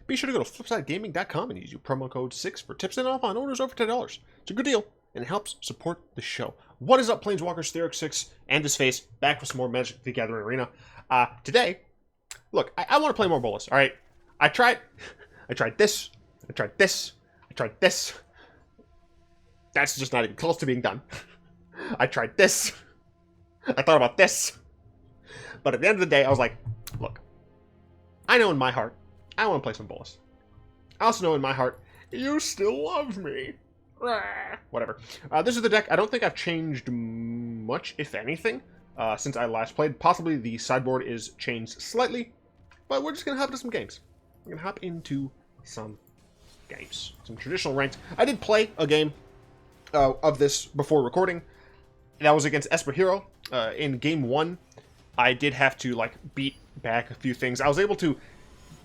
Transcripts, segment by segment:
be sure to go to flipsidegaming.com and use your promo code 6 for tips and off on orders over $10. It's a good deal, and it helps support the show. What is up, Planeswalkers? Theoric 6 and his face, back with some more Magic the Gathering Arena. Today, look, I want to play more Bolas, alright? I tried this, I tried this, I tried this. That's just not even close to being done. I tried this. I thought about this. But at the end of the day, I was like, look, I know in my heart, I want to play some Bolas. I also know in my heart, you still love me. Whatever. This is the deck. I don't think I've changed much, if anything, since I last played. Possibly the sideboard is changed slightly, but we're just going to hop into some games. We're going to hop into some games. Some traditional ranked. I did play a game of this before recording. That was against Esper Hero. In game 1, I did have to beat back a few things. I was able to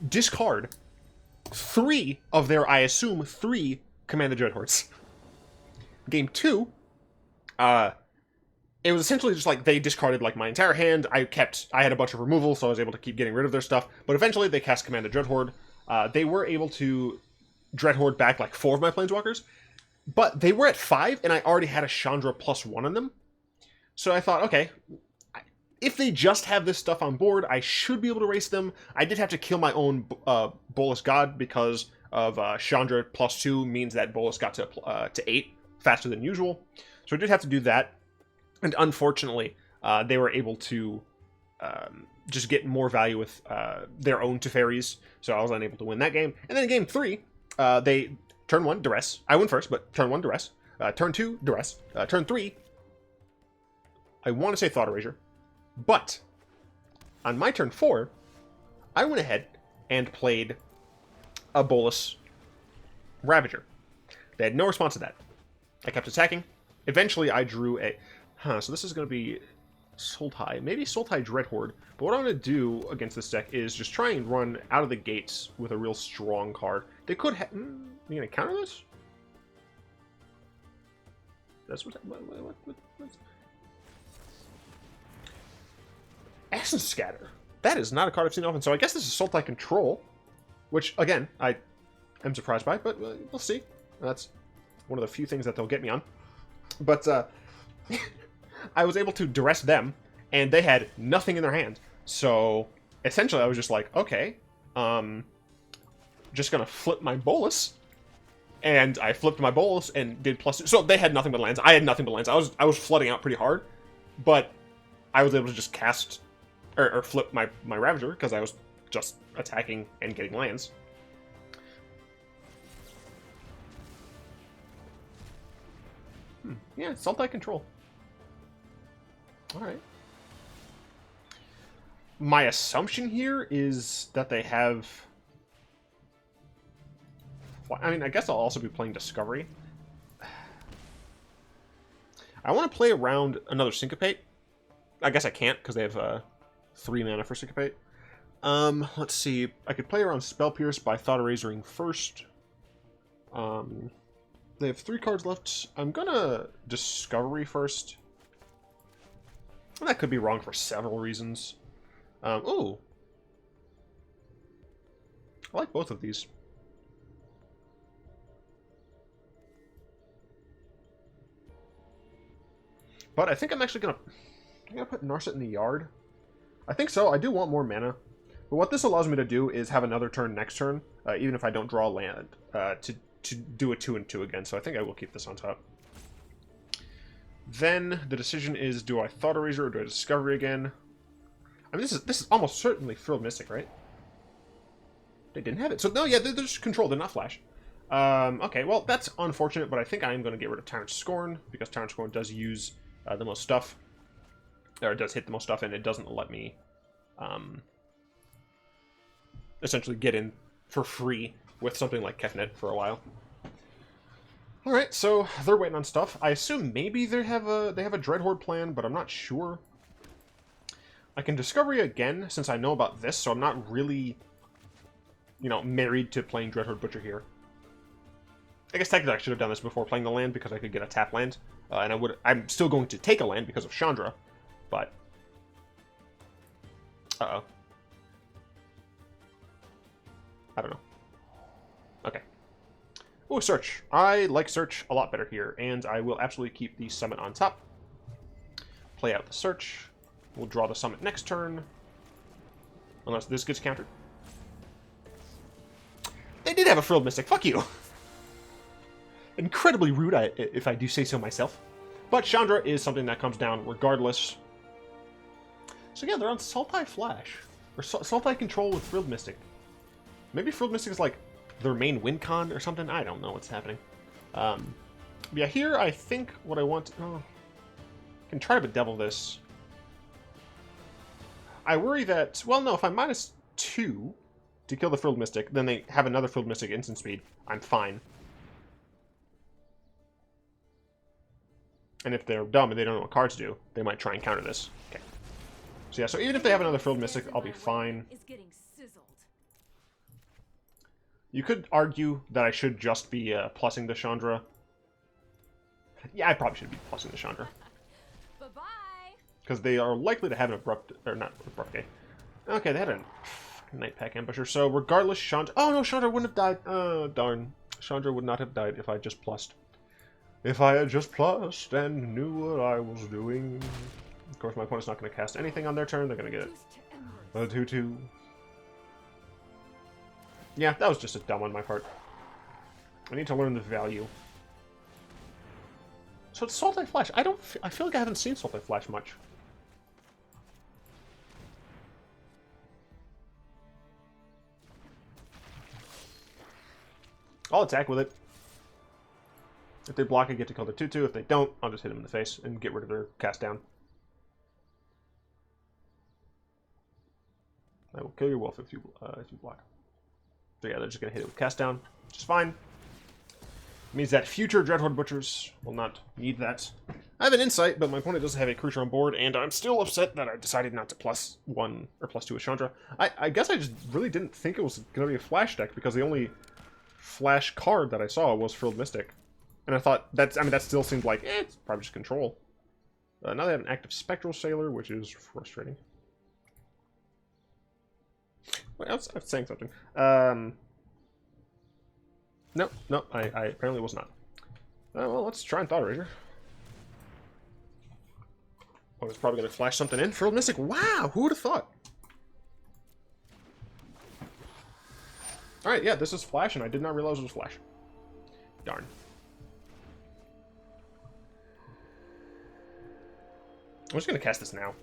discard 3 of their, I assume, 3 Command the Dreadhordes. Game 2, it was essentially just they discarded my entire hand. I had a bunch of removal, so I was able to keep getting rid of their stuff. But eventually they cast Command the Dreadhorde. They were able to Dreadhorde back 4 of my Planeswalkers. But they were at 5, and I already had a Chandra +1 on them. So I thought, okay, if they just have this stuff on board, I should be able to race them. I did have to kill my own Bolas God because of Chandra +2 means that Bolas got to 8 faster than usual. So I did have to do that. And unfortunately, they were able to just get more value with their own Teferis. So I was unable to win that game. And then in game 3, they... Turn 1, Duress. I win first, but turn 1, Duress. Turn 2, Duress. Turn 3, I want to say Thought Erasure. But, on my turn 4, I went ahead and played a Bolas Ravager. They had no response to that. I kept attacking. Eventually, I drew a... so this is going to be Sultai. Maybe Sultai Dreadhorde. But what I'm going to do against this deck is just try and run out of the gates with a real strong card. They could have... you going to counter this? That's what... Essence Scatter. That is not a card I've seen often. So I guess this is Sultai Control. Which, again, I am surprised by. But we'll see. That's one of the few things that they'll get me on. But I was able to duress them. And they had nothing in their hand. So essentially I was just like, okay. Just going to flip my Bolas. And I flipped my Bolas and did +2. So they had nothing but lands. I had nothing but lands. I was flooding out pretty hard. But I was able to just cast... Or flip my Ravager, because I was just attacking and getting lands. Yeah, Sultai Control. Alright. My assumption here is that they have... I mean, I guess I'll also be playing Discovery. I want to play around another Syncopate. I guess I can't, because they have 3 mana for Syncopate. Let's see. I could play around Spell Pierce by Thought Erasuring first. They have 3 cards left. I'm gonna Discovery first. And that could be wrong for several reasons. Ooh. I like both of these. But I think I'm actually gonna put Narset in the yard. I think so. I do want more mana. But what this allows me to do is have another turn next turn, even if I don't draw land, to do a 2/2 again. So I think I will keep this on top. Then the decision is, do I Thought Erasure or do I Discovery again? I mean, this is almost certainly Frilled Mystic, right? They didn't have it. So no, yeah, they're just Control. They're not Flash. Okay, well, that's unfortunate, but I think I am going to get rid of Tyrant Scorn, because Tyrant Scorn does use the most stuff. Or it does hit the most stuff, and it doesn't let me essentially get in for free with something like Kefnet for a while. Alright, so they're waiting on stuff. I assume maybe they have a Dreadhorde plan, but I'm not sure. I can Discovery again, since I know about this, so I'm not really, married to playing Dreadhorde Butcher here. I guess technically I should have done this before playing the land, because I could get a tap land. And I'm still going to take a land because of Chandra, but... Uh-oh. I don't know. Okay. Oh, search. I like search a lot better here, and I will absolutely keep the summit on top. Play out the search. We'll draw the summit next turn. Unless this gets countered. They did have a Frilled Mystic. Fuck you. Incredibly rude, if I do say so myself. But Chandra is something that comes down regardless. So yeah, they're on Sultai Flash. Or Sultai Control with Frilled Mystic. Maybe Frilled Mystic is like their main win con or something. I don't know what's happening. Yeah, here I think what I want... I can try to Bedevil this. I worry that... Well, no, if I'm -2 to kill the Frilled Mystic, then they have another Frilled Mystic instant speed. I'm fine. And if they're dumb and they don't know what cards do, they might try and counter this. Okay. So yeah, so even if they have another Frilled Mystic, I'll be fine. You could argue that I should just be plussing the Chandra. Yeah, I probably should be plussing the Chandra. Bye-bye. Because they are likely to have an abrupt... Or not abrupt, okay. Okay, they had a Night Pack Ambusher. So regardless, Chandra... Oh no, Chandra wouldn't have died. Oh, darn. Chandra would not have died if I just plussed. If I had just plussed and knew what I was doing. Of course, my opponent's not going to cast anything on their turn. They're going to get a 2-2. Yeah, that was just a dumb on my part. I need to learn the value. So it's Sultai Flash. I feel like I haven't seen Sultai Flash much. I'll attack with it. If they block, I get to kill the 2-2. If they don't, I'll just hit them in the face and get rid of their cast down. I will kill your wolf if you block. So yeah, they're just going to hit it with cast down, which is fine. It means that future Dreadhorde Butchers will not need that. I have an insight, but my opponent doesn't have a creature on board, and I'm still upset that I decided not to +1 or +2 with Chandra. I guess I just really didn't think it was going to be a flash deck, because the only flash card that I saw was Frilled Mystic. And I thought, that still seemed like, it's probably just control. Now they have an active Spectral Sailor, which is frustrating. Wait, I was saying something. No, I apparently was not. Well, let's try and Thought Erasure. Oh, it's probably going to flash something in. Frilled Mystic. Wow, who would have thought? Alright, yeah, this is Flash, and I did not realize it was Flash. Darn. I'm just going to cast this now.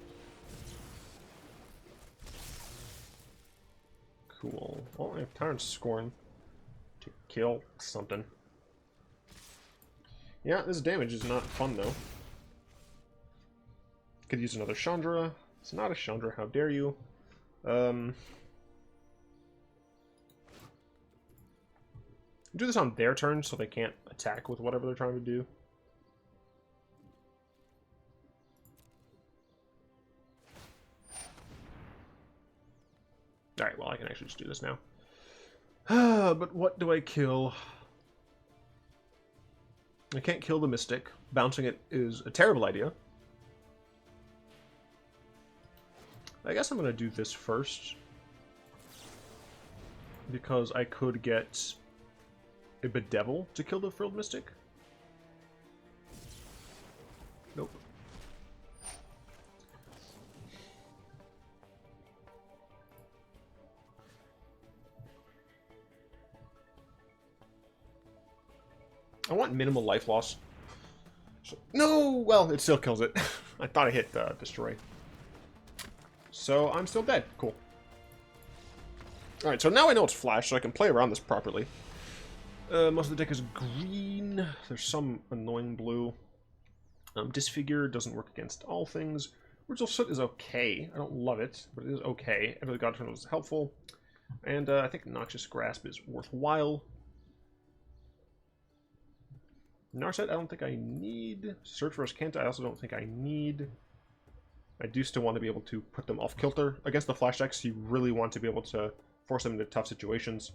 Cool. Well, I have Tyrant Scorn to kill something. Yeah, this damage is not fun, though. Could use another Chandra. It's not a Chandra, how dare you. Do this on their turn so they can't attack with whatever they're trying to do. Alright, well, I can actually just do this now. But what do I kill? I can't kill the Mystic. Bouncing it is a terrible idea. I guess I'm going to do this first. Because I could get a Bedevil to kill the Frilled Mystic. Nope. I want minimal life loss. So, no! Well, it still kills it. I thought I hit destroy. So I'm still dead. Cool. Alright, so now I know it's Flash, so I can play around this properly. Most of the deck is green. There's some annoying blue. Disfigure doesn't work against all things. Ritual of Soot is okay. I don't love it, but it is okay. Every God-Eternal is helpful. And I think Noxious Grasp is worthwhile. Narset, I don't think I need. Search for Azcanta, I also don't think I need. I do still want to be able to put them off kilter. Against the Flash decks, you really want to be able to force them into tough situations.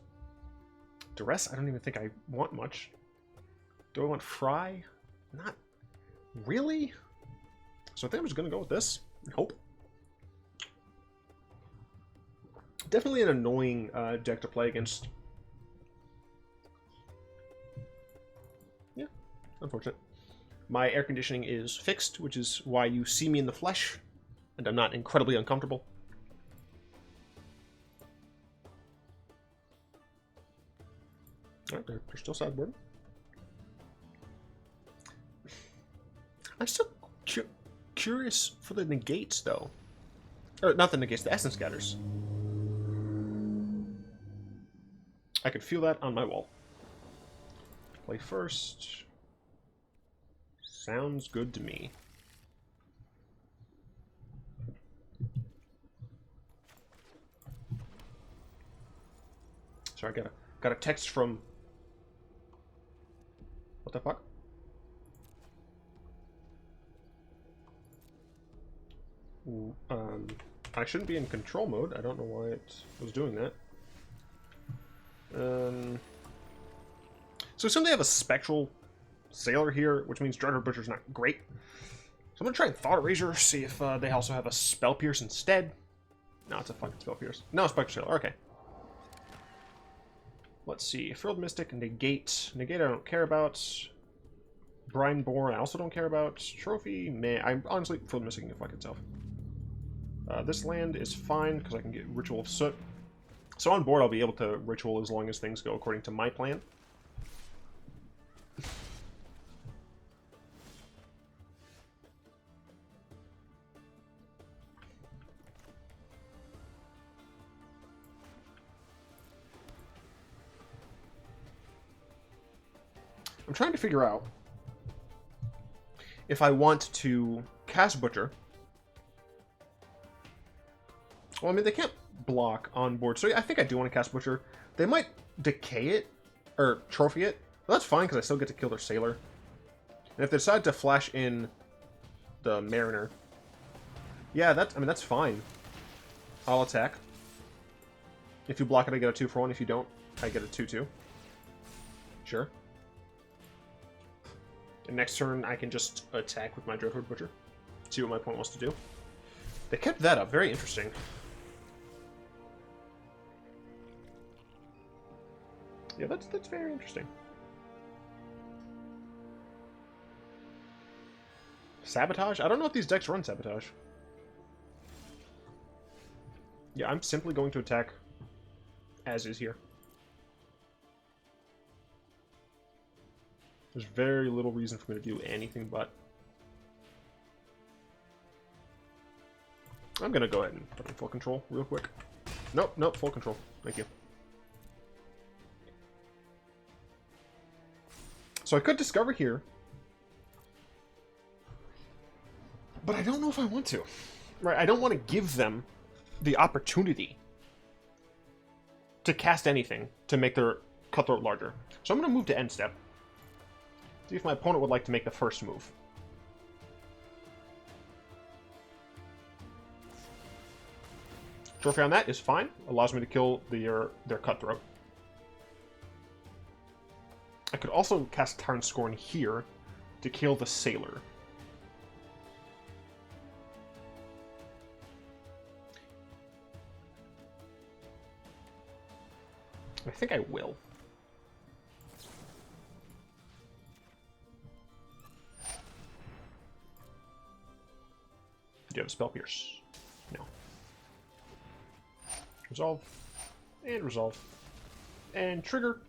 Duress, I don't even think I want much. Do I want Fry? Not really. So I think I'm just going to go with this and hope. Definitely an annoying deck to play against. unfortunate. My air conditioning is fixed, which is why you see me in the flesh, and I'm not incredibly uncomfortable. Alright, they're still sideboard. I'm still curious for the negates, though. Or, not the negates, the essence scatters. I could feel that on my wall. Play first. Sounds good to me. Sorry, I got a text from... What the fuck? I shouldn't be in control mode. I don't know why it was doing that. So assume they have a spectral sailor here, which means Dreadhorde Butcher's not great. So I'm gonna try and Thought Erasure, see if they also have a Spell Pierce instead. No, it's a fucking Spell Pierce. No, Spectral Sailor, okay. Let's see. Frilled Mystic, Negate. Negate I don't care about. Brineborn I also don't care about. Trophy, meh. I honestly, Frilled Mystic can fuck itself. This land is fine, because I can get Ritual of Soot. So on board I'll be able to Ritual as long as things go according to my plan. I'm trying to figure out if I want to cast Butcher. Well, I mean, they can't block on board, so I think I do want to cast Butcher. They might decay it, or trophy it. Well, that's fine, because I still get to kill their Sailor. And if they decide to flash in the Mariner, yeah, I mean, that's fine. I'll attack. If you block it, I get a 2-for-1. If you don't, I get a 2-2. Sure. And next turn, I can just attack with my Dreadhorde Butcher. See what my opponent wants to do. They kept that up. Very interesting. Yeah, that's very interesting. Sabotage? I don't know if these decks run Sabotage. Yeah, I'm simply going to attack as is here. There's very little reason for me to do anything but. I'm gonna go ahead and put in full control real quick. Nope, full control. Thank you. So I could discover here, but I don't know if I want to. Right, I don't want to give them the opportunity to cast anything to make their Cutthroat larger. So I'm going to move to end step. See if my opponent would like to make the first move. Trophy on that is fine. Allows me to kill their Cutthroat. I could also cast Tyrant Scorn here to kill the Sailor. I think I will. Do you have a Spell Pierce? No. Resolve. And resolve. And trigger.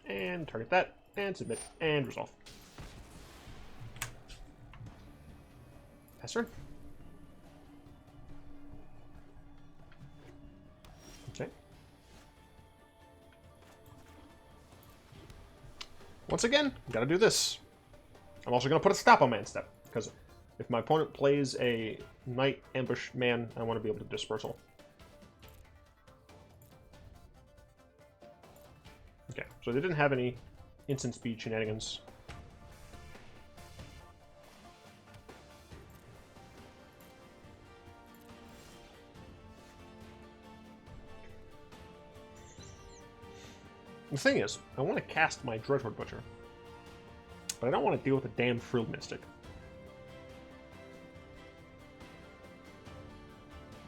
And target that. And submit. And resolve. Pass turn. Okay. Once again, gotta do this. I'm also gonna put a stop on my end step, because if my opponent plays a Knight Ambush Man, I want to be able to Dispersal. Okay, so they didn't have any instant speed shenanigans. The thing is, I want to cast my Dreadhorde Butcher, but I don't want to deal with a damn Frilled Mystic.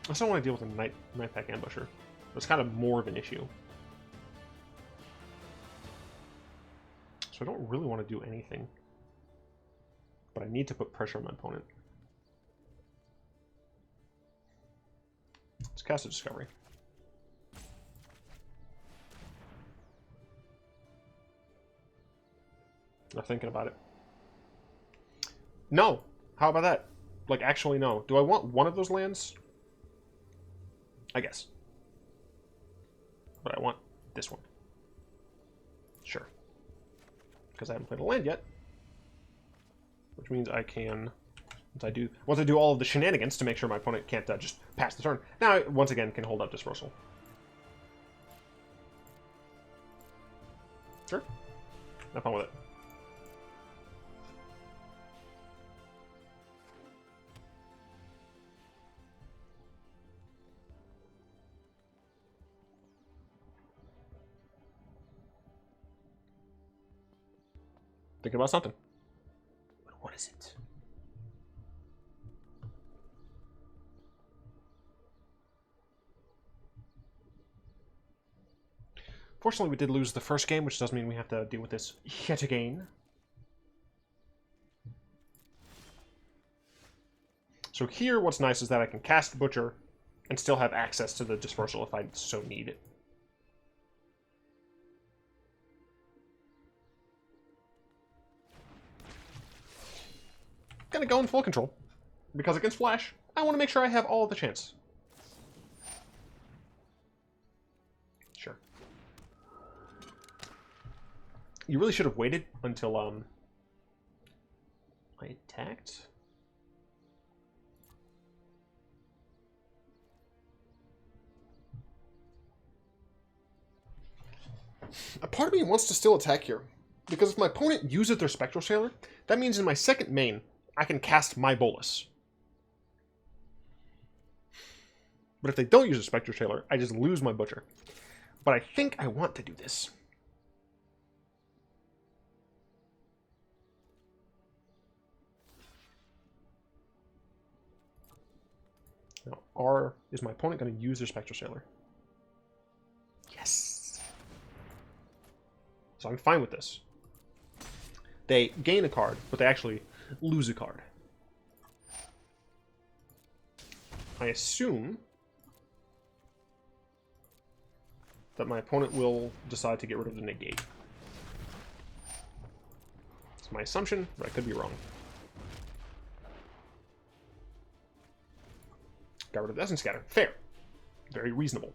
I also don't want to deal with a Night Pack Ambusher. That's kind of more of an issue. So I don't really want to do anything. But I need to put pressure on my opponent. Let's cast a Discovery. Not thinking about it. No! How about that? Like, actually, no. Do I want one of those lands? I guess. But I want this one. Sure. Because I haven't played a land yet. Which means I can... Once I do all of the shenanigans to make sure my opponent can't just pass the turn, now I, once again, can hold up Dispersal. Sure. Have fun with it. Thinking about something. What is it? Fortunately, we did lose the first game, which does mean we have to deal with this yet again. So here, what's nice is that I can cast Butcher and still have access to the Dispersal if I so need it. Gonna go in full control, because against Flash, I want to make sure I have all of the chance. Sure. You really should have waited until I attacked. A part of me wants to still attack here, because if my opponent uses their Spectral Sailor, that means in my second main, I can cast my Bolas. But if they don't use a Spectral Sailor, I just lose my Butcher. But I think I want to do this. Now, is my opponent going to use their Spectral Sailor? Yes. So I'm fine with this. They gain a card, but they actually lose a card. I assume that my opponent will decide to get rid of the negate. It's my assumption, but I could be wrong. Got rid of Essence Scatter. Fair. Very reasonable.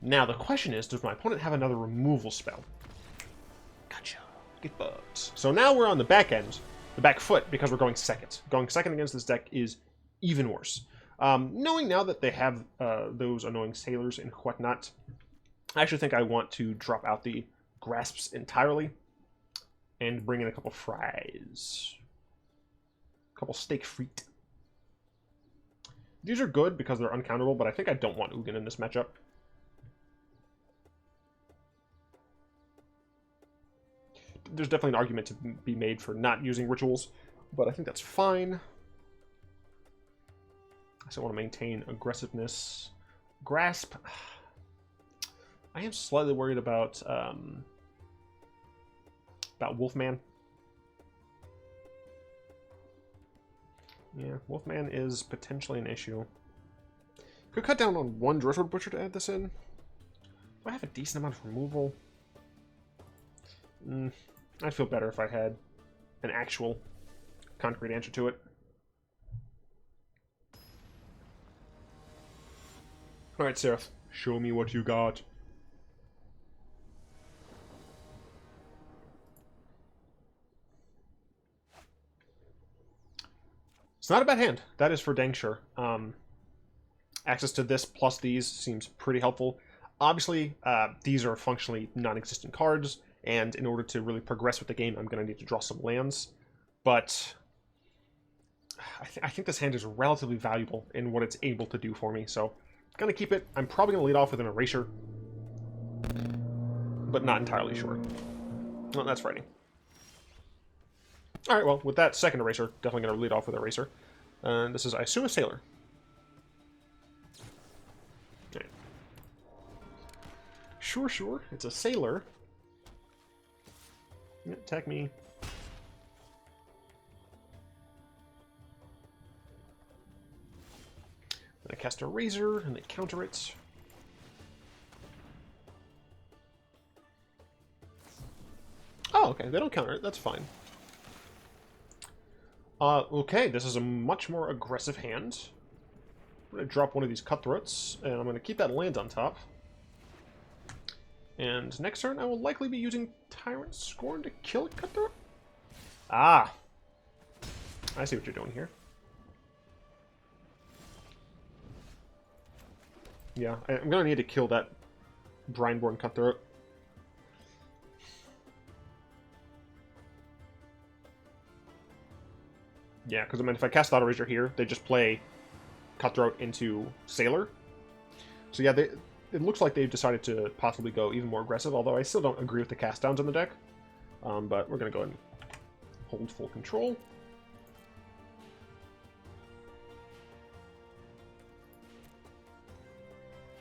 Now the question is, does my opponent have another removal spell? Gotcha. Get bugs. So now we're on the back end. The back foot, because we're going second. Going second against this deck is even worse. Knowing now that they have those annoying sailors and whatnot, I actually think I want to drop out the grasps entirely and bring in a couple fries. A couple steak frites. These are good because they're uncounterable, but I think I don't want Ugin in this matchup. There's definitely an argument to be made for not using rituals, but I think that's fine. I still want to maintain aggressiveness. Grasp. I am slightly worried about Wolfman. Yeah, Wolfman is potentially an issue. Could cut down on one Dreadhorde Butcher to add this in. Do I have a decent amount of removal? I'd feel better if I had an actual concrete answer to it. Alright, Seraph. Show me what you got. It's not a bad hand. That is for dang sure. Access to this plus these seems pretty helpful. Obviously, these are functionally non-existent cards, and in order to really progress with the game, I'm going to need to draw some lands. But I think this hand is relatively valuable in what it's able to do for me, so I'm going to keep it. I'm probably going to lead off with an Erasure, but not entirely sure. Well, that's frightening. Alright, well, with that second Erasure, definitely going to lead off with Erasure. This is, I assume, a Sailor. Okay. Sure, sure. It's a sailor. Yeah, attack me. Then I cast a Razor, and they counter it. Oh, okay. They don't counter it. That's fine. Okay, this is a much more aggressive hand. I'm going to drop one of these Cutthroats, and I'm going to keep that land on top. And next turn, I will likely be using Tyrant Scorn to kill a Cutthroat. Ah! I see what you're doing here. Yeah, I'm going to need to kill that Brineborn Cutthroat. Yeah, because I mean, if I cast Thought Erasure here, they just play Cutthroat into Sailor. So yeah, it looks like they've decided to possibly go even more aggressive, although I still don't agree with the cast downs on the deck. But we're going to go ahead and hold full control.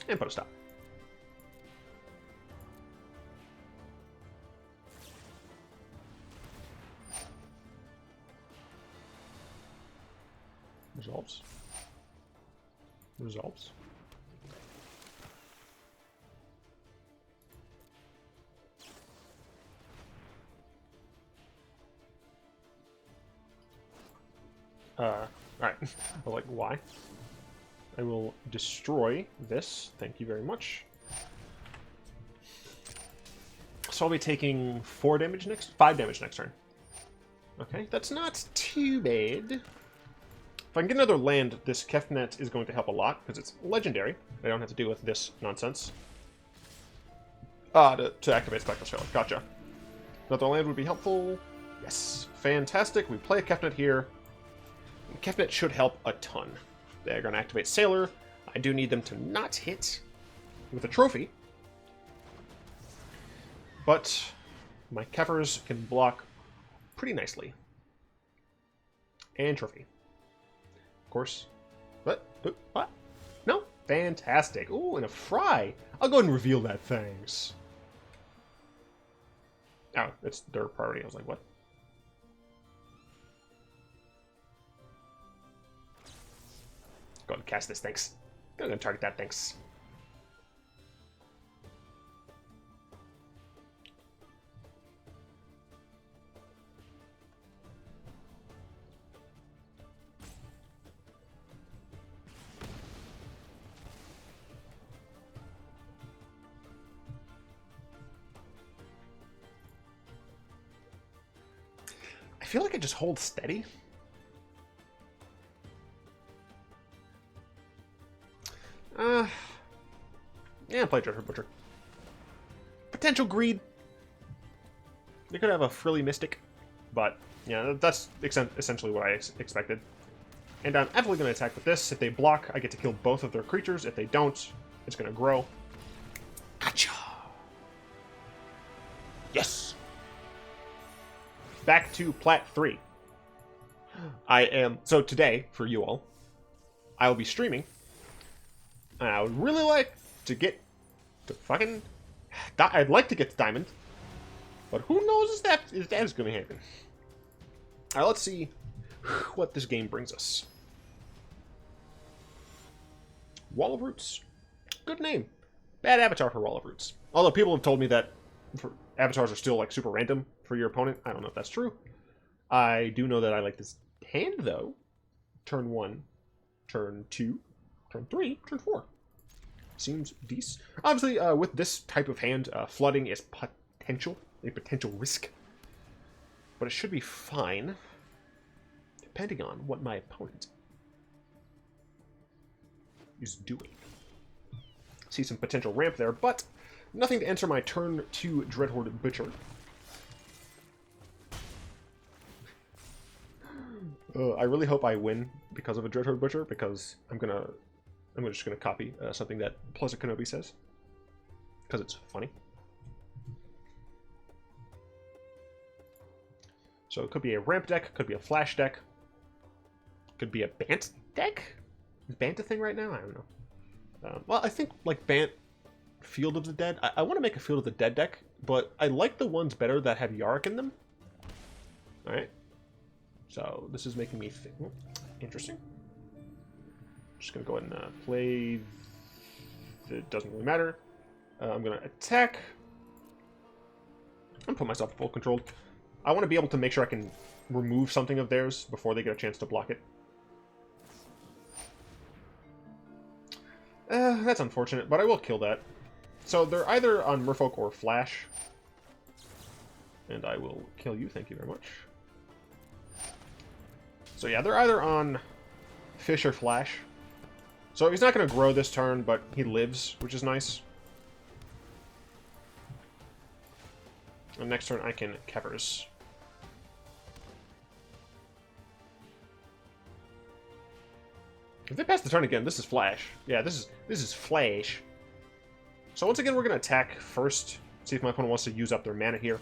And put a stop. Resolves. Resolves. Alright. Well, like, why? I will destroy this. Thank you very much. So I'll be taking 5 damage next turn. Okay, that's not too bad. If I can get another land, this Kefnet is going to help a lot, because it's legendary. I don't have to deal with this nonsense. To activate Spectral Sailor. Gotcha. Another land would be helpful. Yes. Fantastic. We play a Kefnet here. Kefnet should help a ton. They're going to activate Sailor. I do need them to not hit with a trophy. But my Kefers can block pretty nicely. And trophy. Of course. What? What? No? Fantastic. Ooh, and a fry. I'll go ahead and reveal that, thanks. Oh, it's their priority. I was like, what? Go ahead and cast this, thanks. Go ahead and target that, thanks. I feel like I just hold steady. Yeah, play Dreadhorde Butcher. Potential greed. They could have a Frilly Mystic, but yeah, that's essentially what I expected. And I'm absolutely going to attack with this. If they block, I get to kill both of their creatures. If they don't, it's going to grow. Gotcha! Yes! Back to Plat 3. So today, for you all, I will be streaming. And I would really like to get to fucking... I'd like to get to Diamond. But who knows if that is going to happen. Alright, let's see what this game brings us. Wall of Roots. Good name. Bad avatar for Wall of Roots. Although people have told me that avatars are still like super random for your opponent. I don't know if that's true. I do know that I like this hand though. Turn 1, turn 2, turn 3, turn 4. Seems decent. Obviously, with this type of hand, flooding is a potential risk. But it should be fine, depending on what my opponent is doing. See some potential ramp there, but nothing to enter my turn 2 Dreadhorde Butcher. I really hope I win because of a Dreadhorde Butcher, because I'm just gonna copy something that Pleasant Kenobi says, because it's funny. So it could be a ramp deck, could be a flash deck, could be a Bant deck. Is Bant a thing right now? I don't know. Well, I think like Bant Field of the Dead. I want to make a Field of the Dead deck, but I like the ones better that have Yarick in them. Alright. So this is making me think. Oh, interesting. Just going to go ahead and play. It doesn't really matter. I'm going to attack. I'm going to put myself full control. I want to be able to make sure I can remove something of theirs before they get a chance to block it. That's unfortunate, but I will kill that. So they're either on Merfolk or Flash. And I will kill you, thank you very much. So yeah, they're either on Fish or Flash. So he's not going to grow this turn, but he lives, which is nice. And next turn I can Kevers. If they pass the turn again, this is Flash. Yeah, this is Flash. So once again, we're going to attack first. See if my opponent wants to use up their mana here.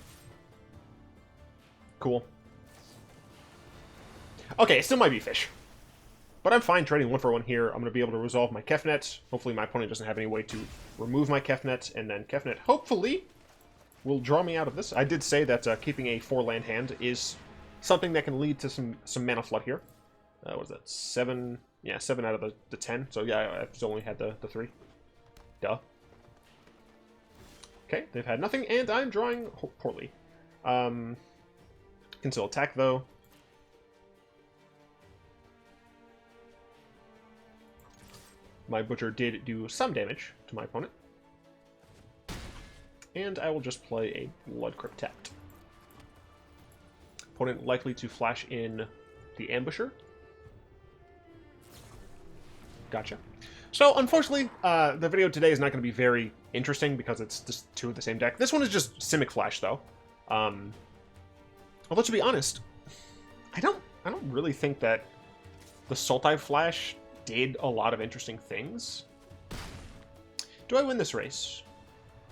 Cool. Okay, it still might be Fish. But I'm fine trading 1 for 1 here. I'm going to be able to resolve my Kefnet. Hopefully my opponent doesn't have any way to remove my Kefnet. And then Kefnet, hopefully, will draw me out of this. I did say that keeping a 4-land hand is something that can lead to some mana flood here. What is that? 7... Yeah, 7 out of the 10. So yeah, I've only had the 3. Duh. Okay, they've had nothing, and I'm drawing poorly. Can still attack, though. My Butcher did do some damage to my opponent. And I will just play a Blood Crypt tapped. Opponent likely to flash in the Ambusher. Gotcha. So, unfortunately, the video today is not going to be very interesting because it's just 2 of the same deck. This one is just Simic Flash, though. Although, to be honest, I don't really think that the Sultai Flash did a lot of interesting things. Do I win this race?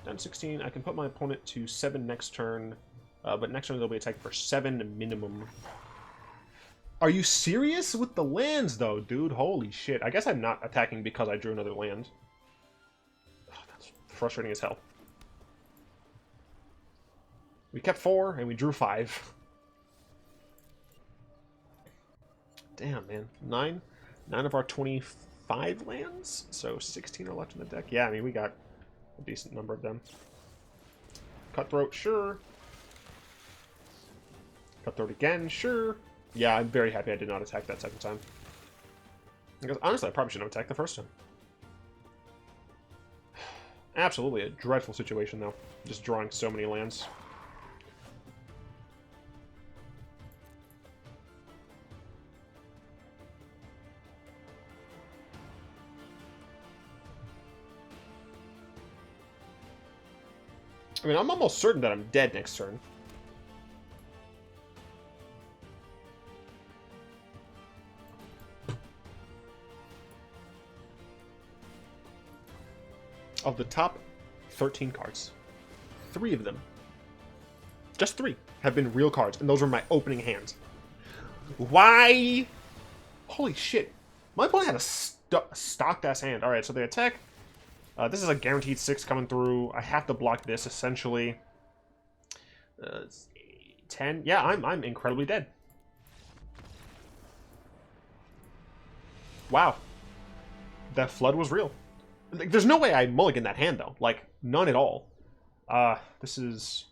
Down 16. I can put my opponent to 7 next turn, but next turn they'll be attacking for 7 minimum. Are you serious with the lands, though, dude? Holy shit. I guess I'm not attacking because I drew another land. Oh, that's frustrating as hell. We kept 4, and we drew 5. Damn, man. 9 of our 25 lands? So 16 are left in the deck? Yeah, I mean, we got a decent number of them. Cutthroat, sure. Cutthroat again, sure. Yeah, I'm very happy I did not attack that second time. Because honestly, I probably shouldn't have attacked the first time. Absolutely a dreadful situation, though. Just drawing so many lands. I mean, I'm almost certain that I'm dead next turn. Of the top 13 cards, 3 of them, just 3, have been real cards, and those were my opening hands. Why? Holy shit. My opponent had a stocked-ass hand. Alright, so they attack. This is a guaranteed 6 coming through. I have to block this, essentially. 10. Yeah, I'm incredibly dead. Wow. That flood was real. There's no way I mulligan that hand, though. Like, none at all. This is...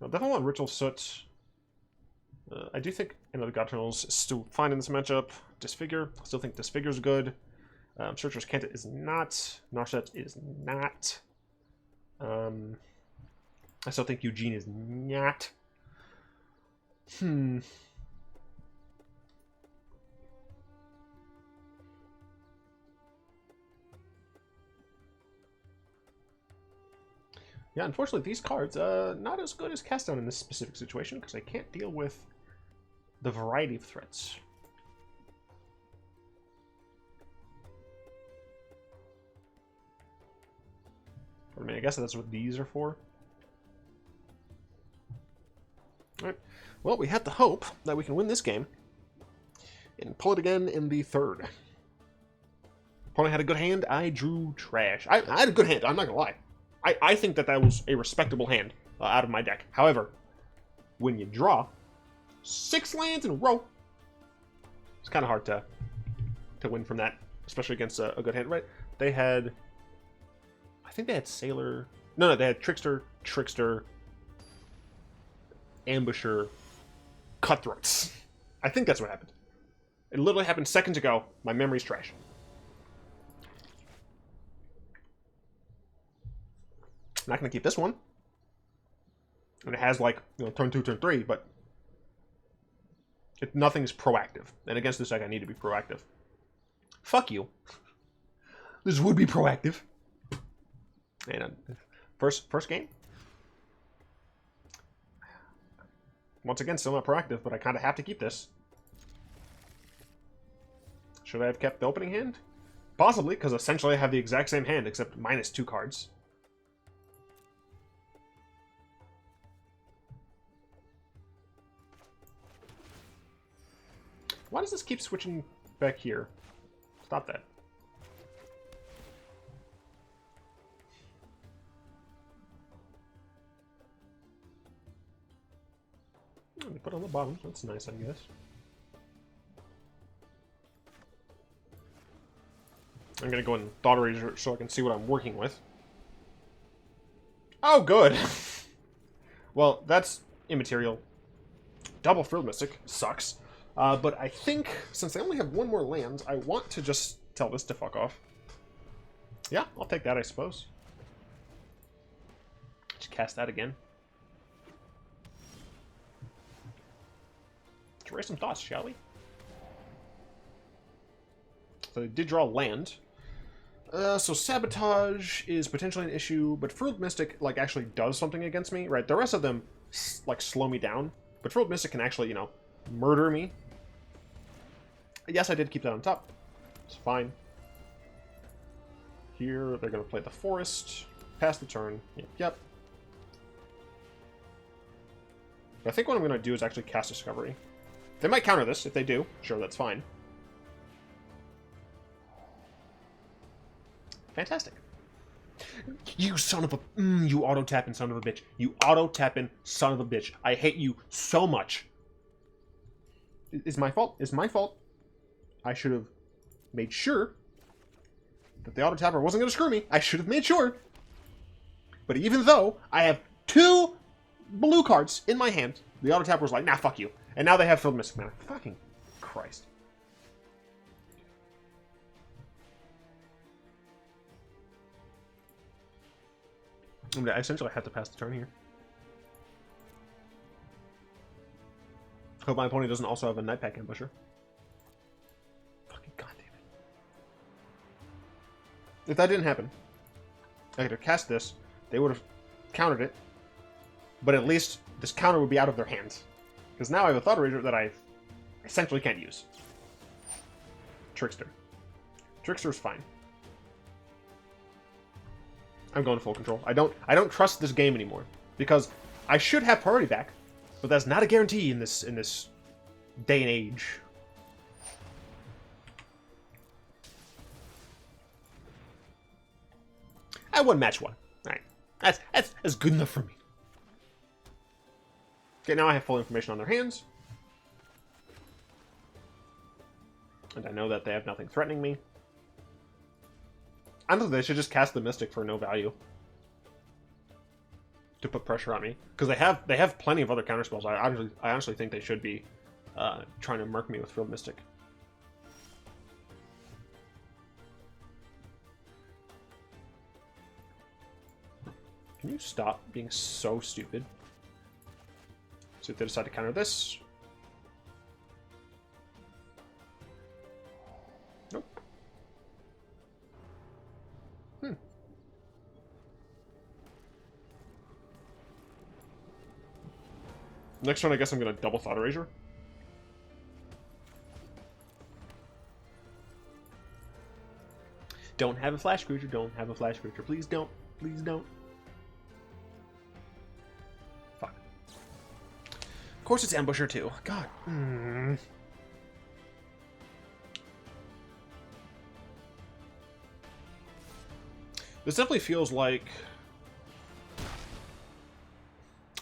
No, definitely want Ritual of Soot. I do think the God-Eternal's still fine in this matchup. Disfigure. I still think Disfigure's good. Searcher's Azcanta is not. Narset is not. I still think Eugene is not. Yeah, unfortunately, these cards, not as good as Cast Down in this specific situation, because I can't deal with the variety of threats. I mean, I guess that's what these are for. Alright. Well, we have to hope that we can win this game and pull it again in the 3rd. Opponent had a good hand. I drew trash. I had a good hand. I'm not gonna lie. I think that was a respectable hand out of my deck. However, when you draw 6 lands in a row, it's kind of hard to win from that, especially against a good hand, right? They had, I think they had Sailor. No, they had Trickster, Ambusher, Cutthroats. I think that's what happened. It literally happened seconds ago. My memory's trash. I'm not going to keep this one. And it has, like, you know, turn 2, turn 3, but nothing's proactive. And against this deck, I need to be proactive. Fuck you. This would be proactive. And first game. Once again, still not proactive, but I kind of have to keep this. Should I have kept the opening hand? Possibly, because essentially I have the exact same hand, except minus 2 cards. Why does this keep switching back here? Stop that. Let me put it on the bottom. That's nice, I guess. I'm gonna go in Thought Erasure so I can see what I'm working with. Oh, good! Well, that's immaterial. Double Frilled Mystic sucks. But I think, since I only have 1 more land, I want to just tell this to fuck off. Yeah, I'll take that, I suppose. Just cast that again. Let's raise some thoughts, shall we? So they did draw land. So Sabotage is potentially an issue, but Frilled Mystic, like, actually does something against me, right? The rest of them, like, slow me down. But Frilled Mystic can actually, you know, murder me. Yes, I did keep that on top. It's fine. Here, they're going to play the Forest. Pass the turn. Yep. But I think what I'm going to do is actually cast Discovery. They might counter this. If they do, sure, that's fine. Fantastic. You son of a... you auto-tapping son of a bitch. You auto-tapping son of a bitch. I hate you so much. It's my fault. It's my fault. I should have made sure that the auto-tapper wasn't going to screw me. I should have made sure. But even though I have 2 blue cards in my hand, the auto-tapper was like, nah, fuck you. And now they have Frilled Mystic Mana. Fucking Christ. I'm gonna essentially have to pass the turn here. Hope my opponent doesn't also have a Nightpack Ambusher. Fucking goddamn it. If that didn't happen, I could have cast this, they would have countered it, but at least this counter would be out of their hands. Because now I have a Thought Erasure that I essentially can't use. Trickster. Trickster is fine. I'm going full control. I don't trust this game anymore. Because I should have priority back, but that's not a guarantee in this day and age. I won match 1. Alright. That's good enough for me. Okay, now I have full information on their hands. And I know that they have nothing threatening me. Honestly, they should just cast the Mystic for no value. To put pressure on me. Because they have plenty of other counterspells. I honestly think they should be trying to murk me with Frilled Mystic. Can you stop being so stupid? So if they decide to counter this. Nope. Next turn, I guess I'm going to double Thought Erasure. Don't have a flash creature. Don't have a flash creature. Please don't. Please don't. Fuck. Of course it's Ambusher too. God. This definitely feels like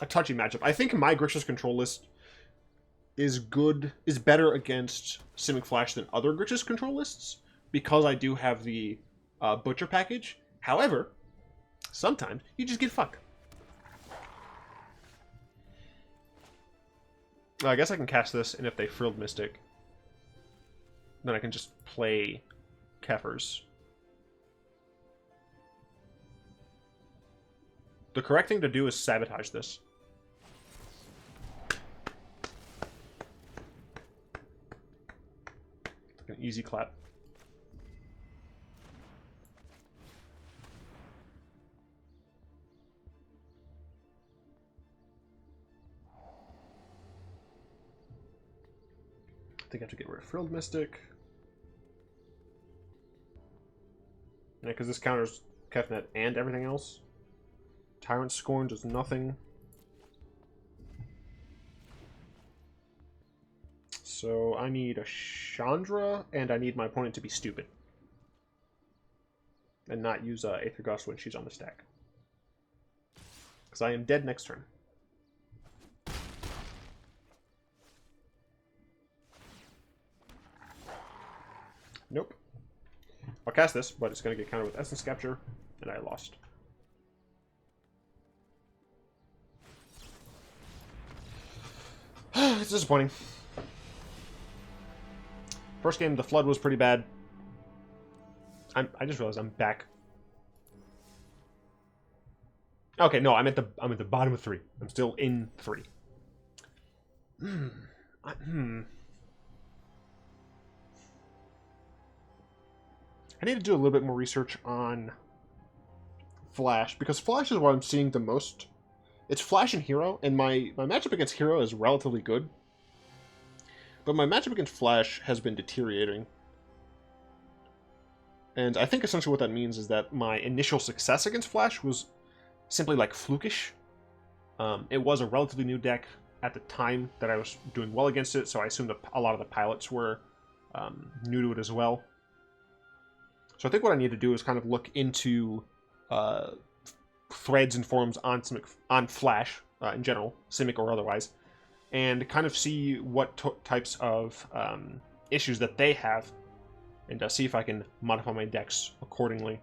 a touchy matchup. I think my Grixis control list is better against Simic Flash than other Grixis control lists because I do have the Butcher package. However, sometimes you just get fucked. I guess I can cast this, and if they Frilled Mystic, then I can just play Kefers. The correct thing to do is sabotage this. Like an easy clap. I think I have to get rid of Frilled Mystic. Yeah, because this counters Kefnet and everything else. Tyrant Scorn does nothing. So I need a Chandra, and I need my opponent to be stupid. And not use Aether Gust when she's on the stack. Because I am dead next turn. Nope. I'll cast this, but it's going to get countered with Essence Capture, and I lost. It's disappointing. First game, the Flood was pretty bad. I just realized I'm back. Okay, no, I'm at the bottom of 3. I'm still in 3. I need to do a little bit more research on Flash, because Flash is what I'm seeing the most. It's Flash and Hero, and my matchup against Hero is relatively good. But my matchup against Flash has been deteriorating. And I think essentially what that means is that my initial success against Flash was simply like flukish. It was a relatively new deck at the time that I was doing well against it, so I assumed a lot of the pilots were new to it as well. So I think what I need to do is kind of look into threads and forums on Flash in general, Simic or otherwise, and kind of see what types of issues that they have, and see if I can modify my decks accordingly.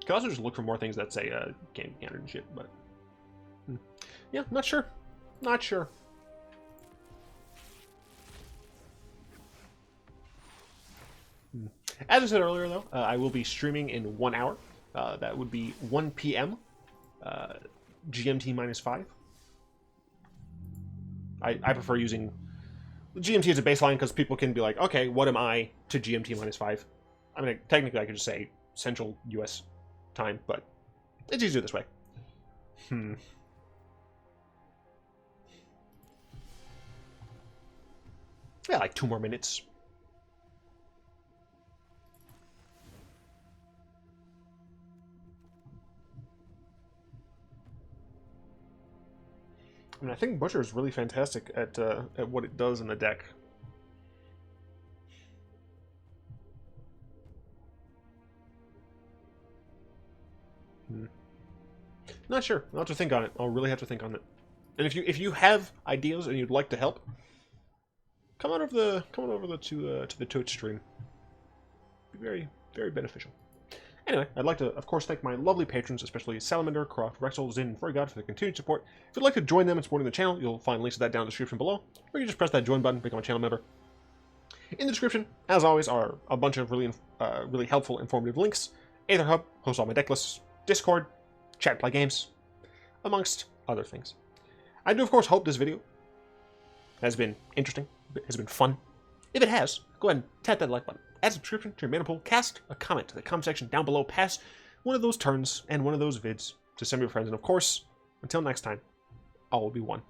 Could also just look for more things that say game standard and shit, but yeah, not sure. Not sure. As I said earlier, though, I will be streaming in 1 hour. That would be 1 p.m. GMT -5. I prefer using GMT as a baseline because people can be like, okay, what am I to GMT -5? I mean, technically, I could just say Central U.S. time, but it's easier this way. Yeah, like 2 more minutes. I mean, I think Butcher is really fantastic at what it does in the deck. Not sure. I'll have to think on it. I'll really have to think on it. And if you have ideas and you'd like to help, come on over to the Twitch stream. It'd be very, very beneficial. Anyway, I'd like to, of course, thank my lovely patrons, especially Salamander, Croft, Rexel, Zin, and God for their continued support. If you'd like to join them and supporting the channel, you'll find links to that down in the description below, or you can just press that join button, become a channel member. In the description, as always, are a bunch of really helpful, informative links. Aether Hub hosts all my deck lists, Discord, chat, play games, amongst other things. I do, of course, hope this video has been interesting, has been fun. If it has, go ahead and tap that like button. Add a subscription to your mana pool, cast a comment to the comment section down below, pass one of those turns and one of those vids to some of your friends, and of course, until next time, all will be one.